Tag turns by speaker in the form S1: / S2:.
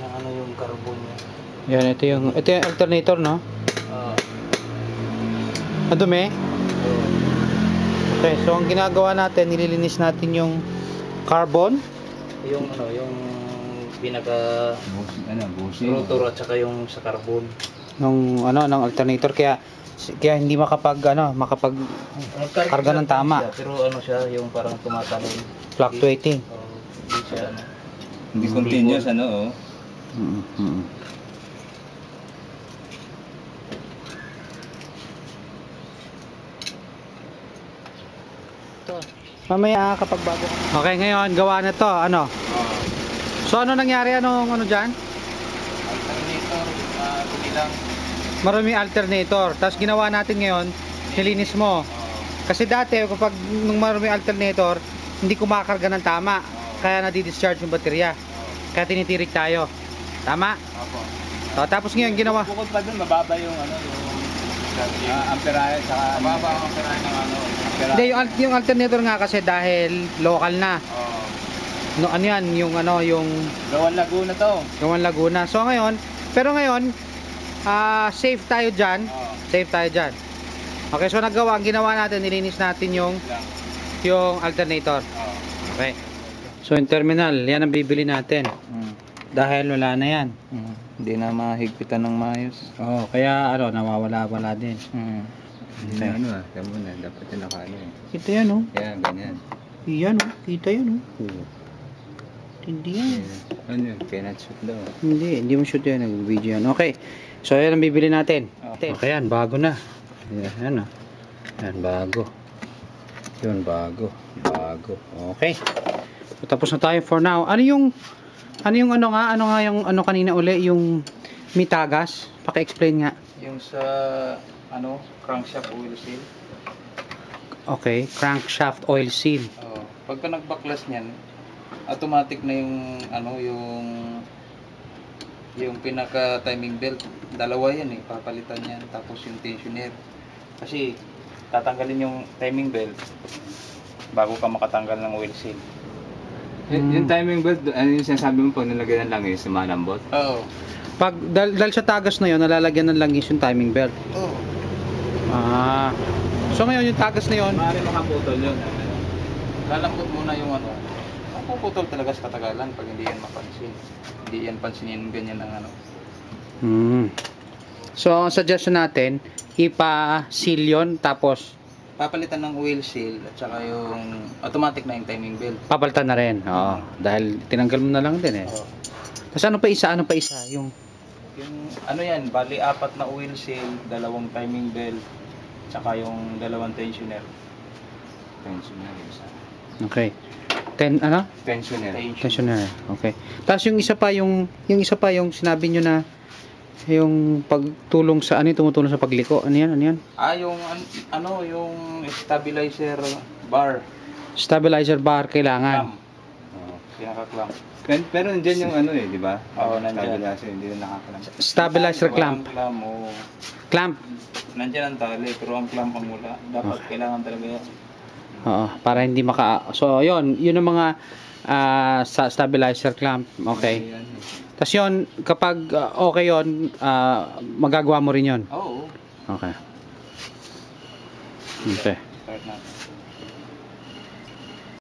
S1: Yung ano yung carbon niya.
S2: Yan, ito yung alternator, no?
S1: Oo.
S2: Madumi? Okay, so ang ginagawa natin, nililinis natin yung carbon.
S1: Yung ano, yung pinaka rotor at saka yung sa carbon.
S2: Ng ng alternator, kaya hindi makapag karga ng tama.
S1: Siya, pero ano siya, yung parang tumatalon.
S2: Fluctuating.
S1: Hindi siya ano.
S3: Hindi continuous, ano, oh.
S2: Mamaya kapag bago. Okay, ngayon gawa na to, ano? So ano nangyari, ano diyan?
S1: Alternator, kumilang.
S2: Maraming alternator. Tapos ginawa natin ngayon, nilinis mo. Kasi dati kapag nung maraming alternator, hindi kumakarga ng tama. Kaya nadi-discharge yung baterya. Kaya tinitirik tayo. Tama?
S1: Opo.
S2: So, tapos ngayon ginawa.
S3: Bukod pa dun, mababa yung ano, yung amperahe, saka
S1: Mababa ang amperahe ng ano.
S2: Hindi, yung alternator nga kasi dahil local na.
S1: Oo.
S2: No, ano yan, yung
S3: Gawan Laguna to.
S2: Gawan Laguna. So ngayon, safe tayo dyan. Safe tayo dyan. Okay, so ang ginawa natin, nilinis natin yung alternator. Okay. So yung terminal, yan ang bibili natin. Dahil wala na yan.
S1: Hindi na mahigpitan ng maayos.
S2: Oo, kaya nawawala-wala din.
S3: Hindi na ano tama na, dapat yung nakaano eh.
S2: Kita yan, oh.
S3: Yan, ganyan.
S2: Yan, oh. Kita yan, oh. Hindi yan.
S3: Ano yun, cannot shoot daw.
S2: Hindi mo shoot yan, nag-video yan. Okay. So yan ang bibili natin. Okay, yan, bago na. Yan, oh. Yan, bago. Yun, bago. Okay. So, tapos na tayo for now. Ano yung kanina uli, yung mitagas? Paki-explain nga.
S1: Yung sa ano, crankshaft oil seal.
S2: Okay, crankshaft oil seal.
S1: Pagka nagbaklas niyan, automatic na yung ano, yung pinaka timing belt. Dalawa yan eh, papalitan yan. Tapos yung tensioner. Kasi tatanggalin yung timing belt bago ka makatanggal ng oil seal.
S3: Yung timing belt, ano yung sinasabi mo pag nilagay ng langis, sumalambot?
S1: Oo.
S2: Pag dahil sa tagas na yon, nalalagyan ng langis yung timing belt.
S1: Oo.
S2: So ngayon yung tagas na yon,
S3: Maaari makaputol yun.
S1: Lalambot muna yung ano. Mapuputol talaga sa katagalan pag hindi yan mapansin. Hindi yan pansinin ganyan ng ano.
S2: So ang suggestion natin, ipa-seal yun, tapos
S1: Papalitan ng oil seal at saka yung automatic na yung timing belt.
S2: papalitan na rin. Oo, dahil tinanggal mo na lang din eh.
S1: Oo.
S2: Tapos ano pa isa? Yung
S1: Ano yan, bali 4 na oil seal, 2 timing belt, tsaka yung 2 tensioner.
S3: Tensioner isa.
S2: okay.
S3: Tensioner.
S2: Tensioner. Okay. Tapos yung isa pa yung sinabi nyo na yung pagtulong sa tumutulong sa pagliko. Ano yan?
S1: Yung yung stabilizer bar.
S2: Stabilizer bar kailangan.
S1: Clamp. Pinaka-clamp.
S3: Pero nandiyan yung ano eh, di ba?
S1: Oo, nandiyan.
S3: Stabilizer, hindi na nakakalam.
S2: Stabilizer clamp. Clamp.
S1: Nandiyan ang tali, pero ang clamp ang wala. Dapat kailangan talaga yan.
S2: Oo, para hindi So, yun ang mga sa stabilizer clamp. Okay. Tapos yun, kapag okay yun, magagawa mo rin yun.
S1: Oo.
S2: Okay. Okay.